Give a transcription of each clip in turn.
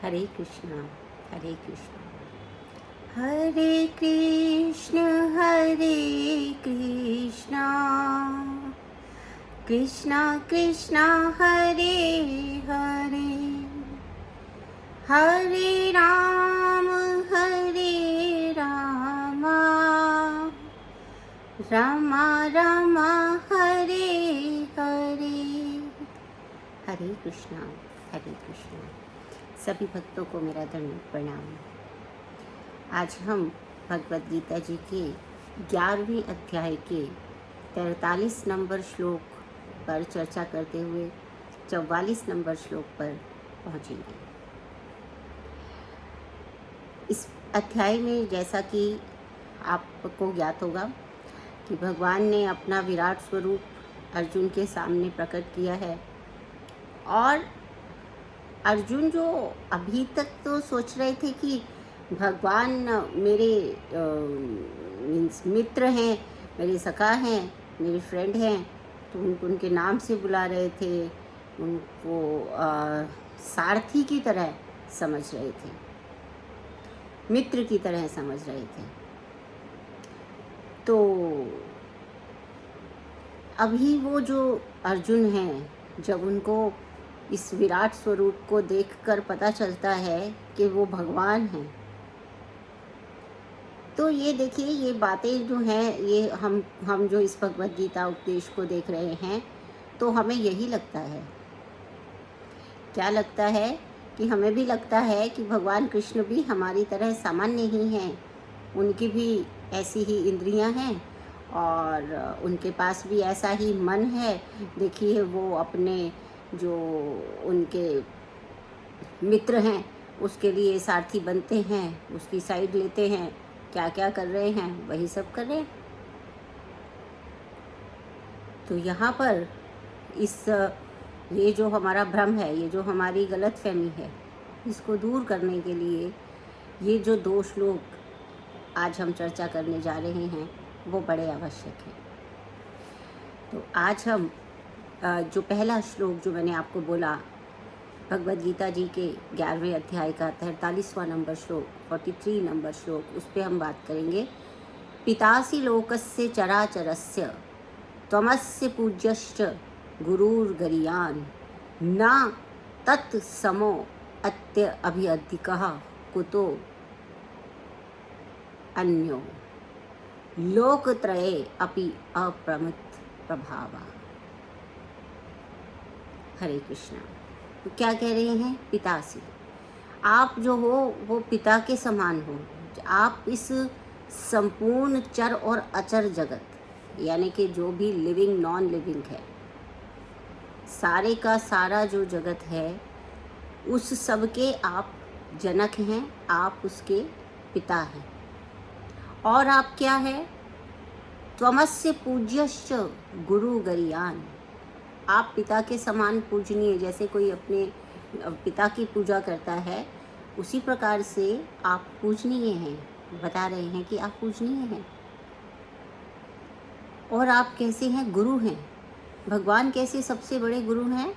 हरे कृष्णा हरे कृष्णा हरे कृष्ण कृष्णा कृष्णा हरे हरे हरे राम राम राम हरे हरे। हरे कृष्णा हरे कृष्णा। सभी भक्तों को मेरा दंड प्रणाम। आज हम भगवद गीता जी के 11वें अध्याय के 43 नंबर श्लोक पर चर्चा करते हुए 44 नंबर श्लोक पर पहुँचेंगे। इस अध्याय में जैसा कि आपको ज्ञात होगा कि भगवान ने अपना विराट स्वरूप अर्जुन के सामने प्रकट किया है और अर्जुन जो अभी तक तो सोच रहे थे कि भगवान मेरे मीन्स मित्र हैं, मेरे सखा हैं, मेरे फ्रेंड हैं, तो उनके नाम से बुला रहे थे, उनको सारथी की तरह समझ रहे थे, मित्र की तरह समझ रहे थे। तो अभी वो जो अर्जुन हैं, जब उनको इस विराट स्वरूप को देखकर पता चलता है कि वो भगवान हैं, तो ये देखिए, ये बातें जो हैं, ये हम जो इस भगवद गीता उपदेश को देख रहे हैं, तो हमें यही लगता है, क्या लगता है कि हमें भी लगता है कि भगवान कृष्ण भी हमारी तरह सामान्य ही हैं, उनकी भी ऐसी ही इंद्रियां हैं और उनके पास भी ऐसा ही मन है। देखिए, वो अपने जो उनके मित्र हैं उसके लिए सारथी बनते हैं, उसकी साइड लेते हैं, क्या क्या कर रहे हैं वही सब कर रहे हैं। तो यहाँ पर ये जो हमारा भ्रम है, ये जो हमारी गलत फहमी है, इसको दूर करने के लिए ये जो 2 श्लोक आज हम चर्चा करने जा रहे हैं वो बड़े आवश्यक हैं। तो आज हम जो पहला श्लोक जो मैंने आपको बोला, भगवद गीता जी के 11वें अध्याय का 43वां नंबर श्लोक, 43 नंबर श्लोक, उस पर हम बात करेंगे। पितासि लोकस्य चराचरस्य त्वमस्य पूज्यश्च गुरुर्गरीयान् न तत्समो अत्य अभिअधिकः कुतो अन्यो लोकत्रये अपि अप्रमित प्रभावा। हरे कृष्णा। तो क्या कह रहे हैं? पितासी, आप जो हो वो पिता के समान हो। आप इस संपूर्ण चर और अचर जगत, यानी कि जो भी लिविंग नॉन लिविंग है, सारे का सारा जो जगत है, उस सब के आप जनक हैं, आप उसके पिता हैं। और आप क्या है? त्वमस्य पूज्यश्च गुरु गरीयान्, आप पिता के समान पूजनीय। जैसे कोई अपने पिता की पूजा करता है, उसी प्रकार से आप पूजनीय हैं। बता रहे हैं कि आप पूजनीय हैं। और आप कैसे हैं? गुरु हैं। भगवान कैसे सबसे बड़े गुरु हैं?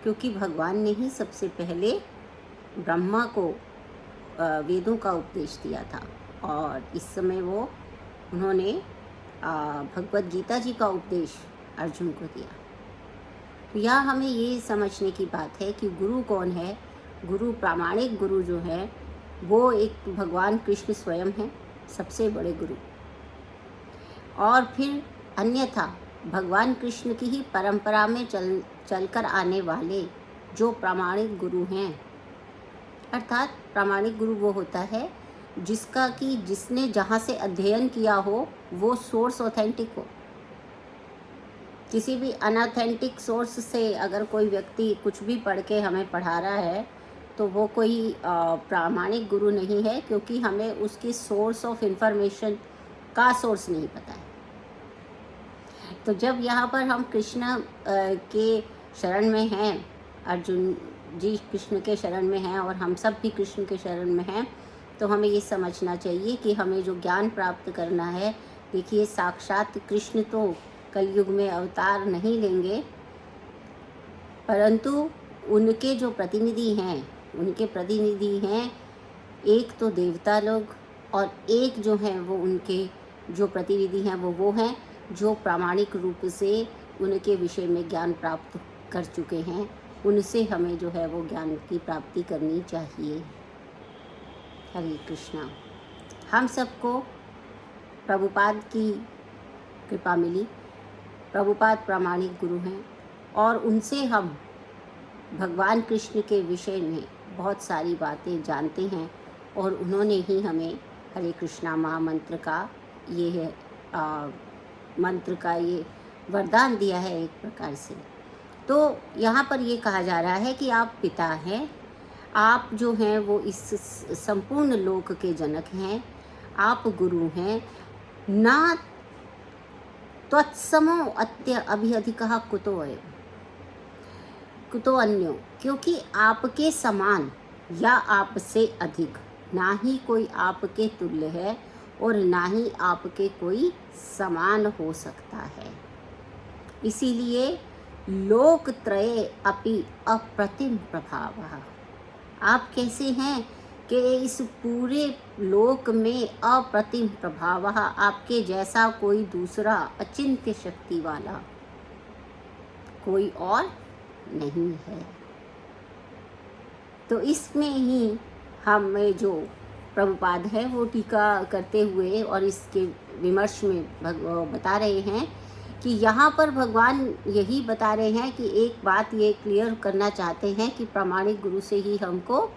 क्योंकि भगवान ने ही सबसे पहले ब्रह्मा को वेदों का उपदेश दिया था और इस समय उन्होंने भगवद गीता जी का उपदेश अर्जुन को दिया। तो यहाँ हमें ये समझने की बात है कि गुरु कौन है। गुरु, प्रामाणिक गुरु जो है, वो एक भगवान कृष्ण स्वयं हैं, सबसे बड़े गुरु। और फिर अन्यथा भगवान कृष्ण की ही परंपरा में चलकर आने वाले जो प्रामाणिक गुरु हैं, अर्थात प्रामाणिक गुरु वो होता है जिसने जहाँ से अध्ययन किया हो वो सोर्स ऑथेंटिक हो। किसी भी अनऑथेंटिक सोर्स से अगर कोई व्यक्ति कुछ भी पढ़ के हमें पढ़ा रहा है तो वो कोई प्रामाणिक गुरु नहीं है, क्योंकि हमें उसकी सोर्स ऑफ इंफॉर्मेशन का सोर्स नहीं पता है। तो जब यहाँ पर हम कृष्ण के शरण में हैं, अर्जुन जी कृष्ण के शरण में हैं और हम सब भी कृष्ण के शरण में हैं, तो हमें ये समझना चाहिए कि हमें जो ज्ञान प्राप्त करना है, देखिए, साक्षात कृष्ण तो कलयुग में अवतार नहीं लेंगे, परंतु उनके जो प्रतिनिधि हैं, उनके प्रतिनिधि हैं एक तो देवता लोग और एक जो है वो उनके जो प्रतिनिधि हैं वो हैं जो प्रामाणिक रूप से उनके विषय में ज्ञान प्राप्त कर चुके हैं। उनसे हमें जो है वो ज्ञान की प्राप्ति करनी चाहिए। हरे कृष्णा। हम सबको प्रभुपाद की कृपा मिली। प्रभुपाद प्रामाणिक गुरु हैं और उनसे हम भगवान कृष्ण के विषय में बहुत सारी बातें जानते हैं और उन्होंने ही हमें हरे कृष्णा महामंत्र का ये मंत्र का ये वरदान दिया है एक प्रकार से। तो यहाँ पर ये कहा जा रहा है कि आप पिता हैं, आप जो हैं वो इस संपूर्ण लोक के जनक हैं, आप गुरु हैं। ना त्वत्समो अत्य अभिअधिकः कुतो अन्यो, क्योंकि आपके समान या आपसे अधिक ना ही कोई आपके तुल्य है और ना ही आपके कोई समान हो सकता है। इसीलिए लोकत्रये अपि अप्रतिम प्रभावः। आप कैसे हैं कि इस पूरे लोक में अप्रतिम प्रभावः, आपके जैसा कोई दूसरा अचिंत्य शक्ति वाला कोई और नहीं है। तो इसमें ही हमें जो प्रभुपाद है वो टीका करते हुए और इसके विमर्श में बता रहे हैं कि यहाँ पर भगवान यही बता रहे हैं कि एक बात ये क्लियर करना चाहते हैं कि प्रामाणिक गुरु से ही हमको,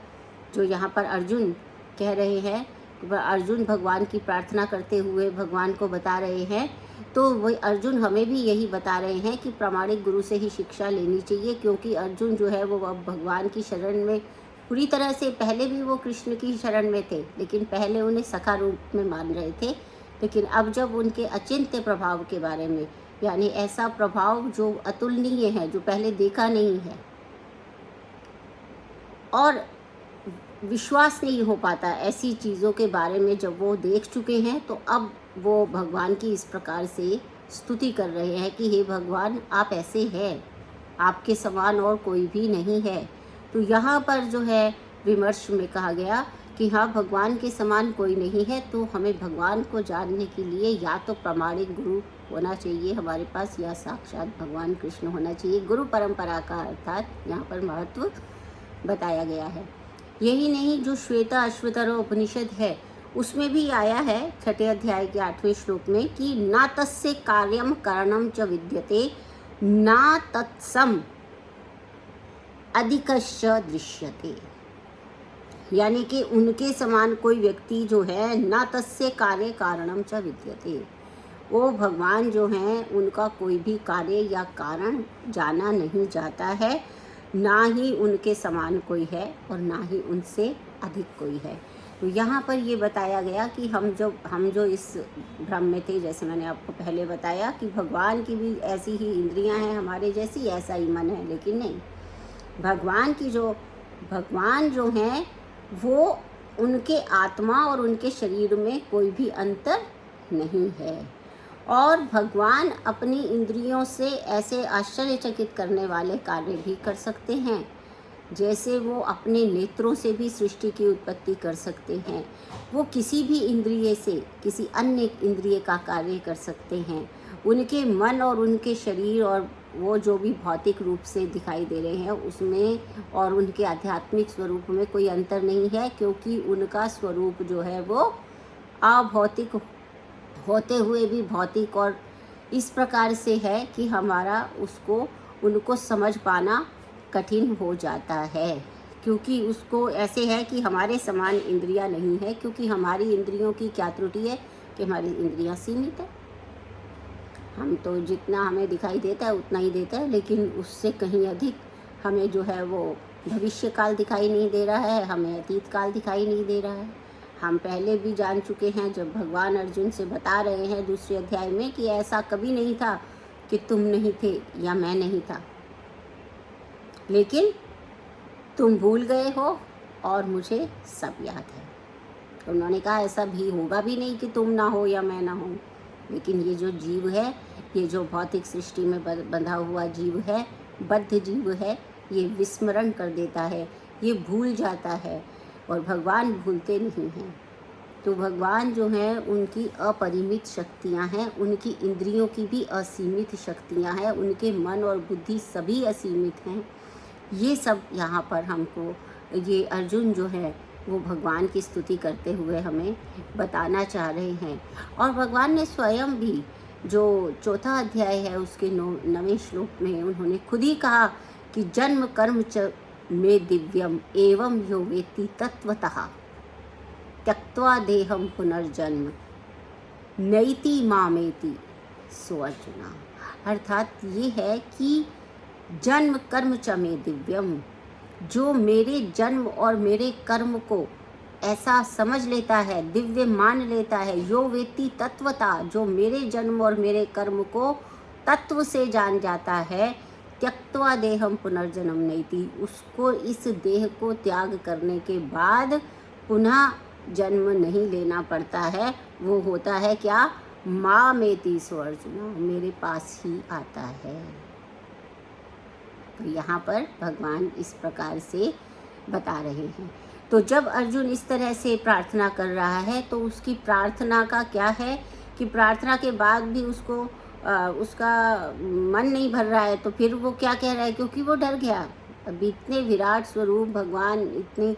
जो यहाँ पर अर्जुन कह रहे हैं, अर्जुन भगवान की प्रार्थना करते हुए भगवान को बता रहे हैं, तो वही अर्जुन हमें भी यही बता रहे हैं कि प्रामाणिक गुरु से ही शिक्षा लेनी चाहिए। क्योंकि अर्जुन जो है वो अब भगवान की शरण में पूरी तरह से, पहले भी वो कृष्ण की शरण में थे लेकिन पहले उन्हें सखा रूप में मान रहे थे, लेकिन अब जब उनके अचिंत्य प्रभाव के बारे में, यानी ऐसा प्रभाव जो अतुलनीय है, जो पहले देखा नहीं है और विश्वास नहीं हो पाता ऐसी चीज़ों के बारे में, जब वो देख चुके हैं तो अब वो भगवान की इस प्रकार से स्तुति कर रहे हैं कि हे भगवान, आप ऐसे हैं, आपके समान और कोई भी नहीं है। तो यहाँ पर जो है विमर्श में कहा गया कि हाँ, भगवान के समान कोई नहीं है, तो हमें भगवान को जानने के लिए या तो प्रामाणिक गुरु होना चाहिए हमारे पास, या साक्षात भगवान कृष्ण होना चाहिए। गुरु परंपरा का अर्थात यहाँ पर महत्व बताया गया है। यही नहीं, जो श्वेता अश्वतर उपनिषद है उसमें भी आया है 6 अध्याय के 8वें श्लोक में कि ना तस्य कार्यम करणम च विद्यते ना तत्सम अधिकश्च दृश्यते, यानी कि उनके समान कोई व्यक्ति जो है, ना तस्य कार्य कारणम च विद्यते, वो भगवान जो हैं उनका कोई भी कार्य या कारण जाना नहीं जाता है, ना ही उनके समान कोई है और ना ही उनसे अधिक कोई है। तो यहाँ पर ये बताया गया कि हम जो इस भ्रम में थे, जैसे मैंने आपको पहले बताया कि भगवान की भी ऐसी ही इंद्रियां हैं हमारे जैसी, ऐसा ही मन है, लेकिन नहीं, भगवान जो हैं वो, उनके आत्मा और उनके शरीर में कोई भी अंतर नहीं है। और भगवान अपनी इंद्रियों से ऐसे आश्चर्यचकित करने वाले कार्य भी कर सकते हैं, जैसे वो अपने नेत्रों से भी सृष्टि की उत्पत्ति कर सकते हैं। वो किसी भी इंद्रिय से किसी अन्य इंद्रिय का कार्य कर सकते हैं। उनके मन और उनके शरीर और वो जो भी भौतिक रूप से दिखाई दे रहे हैं उसमें और उनके आध्यात्मिक स्वरूप में कोई अंतर नहीं है, क्योंकि उनका स्वरूप जो है वो अभौतिक होते हुए भी भौतिक और इस प्रकार से है कि हमारा उनको समझ पाना कठिन हो जाता है, क्योंकि उसको ऐसे है कि हमारे समान इंद्रियां नहीं है, क्योंकि हमारी इंद्रियों की क्या त्रुटि है कि हमारी इंद्रियां सीमित है। हम तो जितना हमें दिखाई देता है उतना ही देता है, लेकिन उससे कहीं अधिक हमें जो है वो भविष्य काल दिखाई नहीं दे रहा है, हमें अतीत काल दिखाई नहीं दे रहा है। हम पहले भी जान चुके हैं, जब भगवान अर्जुन से बता रहे हैं 2 अध्याय में कि ऐसा कभी नहीं था कि तुम नहीं थे या मैं नहीं था, लेकिन तुम भूल गए हो और मुझे सब याद है। तो उन्होंने कहा ऐसा भी होगा भी नहीं कि तुम ना हो या मैं ना हो, लेकिन ये जो जीव है, ये जो भौतिक सृष्टि में बंधा हुआ जीव है, बद्ध जीव है, ये विस्मरण कर देता है, ये भूल जाता है और भगवान भूलते नहीं हैं। तो भगवान जो हैं उनकी अपरिमित शक्तियाँ हैं, उनकी इंद्रियों की भी असीमित शक्तियाँ हैं, उनके मन और बुद्धि सभी असीमित हैं। ये सब यहाँ पर हमको ये अर्जुन जो है वो भगवान की स्तुति करते हुए हमें बताना चाह रहे हैं। और भगवान ने स्वयं भी जो चौथा अध्याय है उसके 9वें श्लोक में उन्होंने खुद ही कहा कि जन्म कर्म च में दिव्यम एवं यो वेत्ति तत्वतः त्यक्त्वा देहम पुनर्जन्म नैति मामेति सो अर्जुना। अर्थात ये है कि जन्म कर्म च में दिव्यम, जो मेरे जन्म और मेरे कर्म को ऐसा समझ लेता है, दिव्य मान लेता है, यो वेत्ति तत्वता, जो मेरे जन्म और मेरे कर्म को तत्व से जान जाता है, त्यक्त्वा देहम पुनर्जन्म नैति, उसको इस देह को त्याग करने के बाद पुनः जन्म नहीं लेना पड़ता है। वो होता है क्या? मामेति सो अर्जुना, मेरे पास ही आता है। तो यहाँ पर भगवान इस प्रकार से बता रहे हैं। तो जब अर्जुन इस तरह से प्रार्थना कर रहा है तो उसकी प्रार्थना का क्या है कि प्रार्थना के बाद भी उसका मन नहीं भर रहा है। तो फिर वो क्या कह रहा है, क्योंकि वो डर गया। अब इतने विराट स्वरूप भगवान, इतनी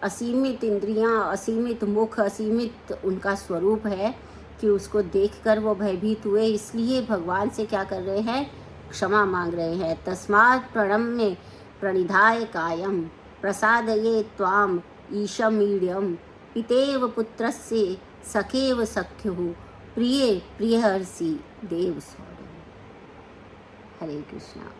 असीमित इंद्रियां, असीमित मुख, असीमित उनका स्वरूप है कि उसको देखकर वो भयभीत हुए। इसलिए भगवान से क्या कर रहे हैं? क्षमा मांग रहे हैं। तस्मात् प्रणम्य प्रणिधाय कायम प्रसादये त्वाम ईशमीड्यम पितेव पुत्रस्य सखेव सख्युः प्रिये प्रियहर्षि देव स्वरम। हरे कृष्णा।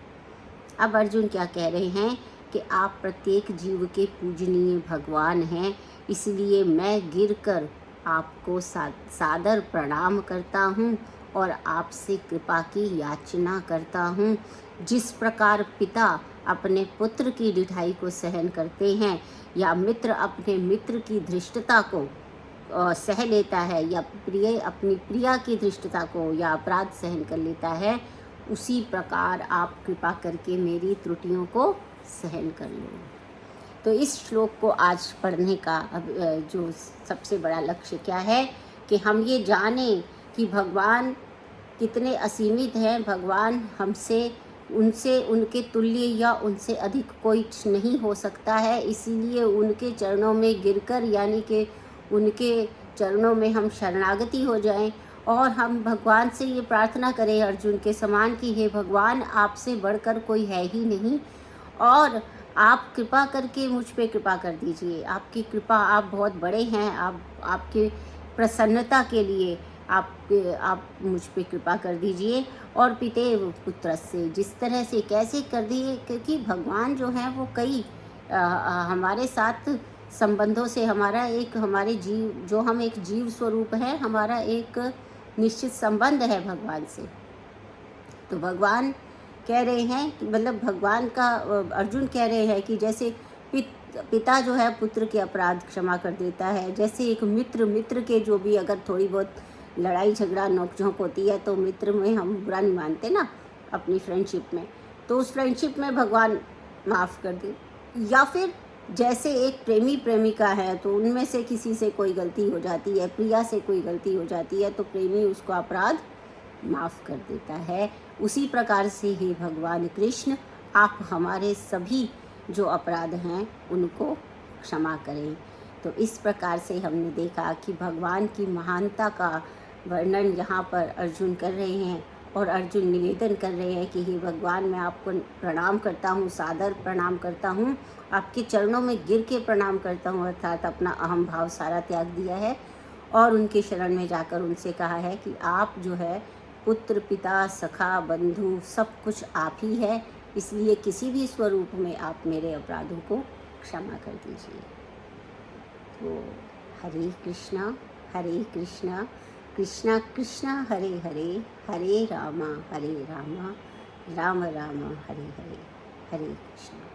अब अर्जुन क्या कह रहे हैं कि आप प्रत्येक जीव के पूजनीय भगवान हैं, इसलिए मैं गिरकर आपको सादर प्रणाम करता हूँ और आपसे कृपा की याचना करता हूँ। जिस प्रकार पिता अपने पुत्र की ढिठाई को सहन करते हैं, या मित्र अपने मित्र की धृष्टता को सह लेता है, या प्रिय अपनी प्रिया की धृष्टता को या अपराध सहन कर लेता है, उसी प्रकार आप कृपा करके मेरी त्रुटियों को सहन कर लो। तो इस श्लोक को आज पढ़ने का जो सबसे बड़ा लक्ष्य क्या है कि हम ये जानें कि भगवान कितने असीमित हैं। भगवान हमसे, उनसे, उनके तुल्य या उनसे अधिक कोई नहीं हो सकता है। इसीलिए उनके चरणों में गिरकर, यानी कि उनके चरणों में हम शरणागति हो जाएं और हम भगवान से ये प्रार्थना करें अर्जुन के समान कि हे भगवान, आपसे बढ़कर कोई है ही नहीं और आप कृपा करके मुझ पे कृपा कर दीजिए। आपकी कृपा, आप बहुत बड़े हैं, आपकी प्रसन्नता के लिए आप मुझ पे कृपा कर दीजिए। और पितेव पुत्र से, जिस तरह से कैसे कर दिए, क्योंकि भगवान जो हैं वो कई हमारे साथ संबंधों से, हमारे जीव, जो हम एक जीव स्वरूप है, हमारा एक निश्चित संबंध है भगवान से। तो भगवान कह रहे हैं कि मतलब भगवान का, अर्जुन कह रहे हैं कि जैसे पिता जो है पुत्र के अपराध क्षमा कर देता है, जैसे एक मित्र के जो भी अगर थोड़ी बहुत लड़ाई झगड़ा नोकझोंक होती है तो मित्र में हम बुरा नहीं मानते ना, अपनी फ्रेंडशिप में, तो उस फ्रेंडशिप में भगवान माफ़ कर दे। या फिर जैसे एक प्रेमी प्रेमिका है तो उनमें से किसी से कोई गलती हो जाती है, प्रिया से कोई गलती हो जाती है, तो प्रेमी उसको अपराध माफ़ कर देता है। उसी प्रकार से ही भगवान कृष्ण, आप हमारे सभी जो अपराध हैं उनको क्षमा करें। तो इस प्रकार से हमने देखा कि भगवान की महानता का वर्णन यहाँ पर अर्जुन कर रहे हैं और अर्जुन निवेदन कर रहे हैं कि हे भगवान, मैं आपको प्रणाम करता हूँ, सादर प्रणाम करता हूँ, आपके चरणों में गिर के प्रणाम करता हूँ, अर्थात अपना अहम भाव सारा त्याग दिया है और उनके शरण में जाकर उनसे कहा है कि आप जो है पुत्र, पिता, सखा, बंधु, सब कुछ आप ही है, इसलिए किसी भी स्वरूप में आप मेरे अपराधों को क्षमा कर दीजिए। तो हरे कृष्णा कृष्णा कृष्णा हरे हरे, हरे रामा राम राम हरे हरे, हरे कृष्णा।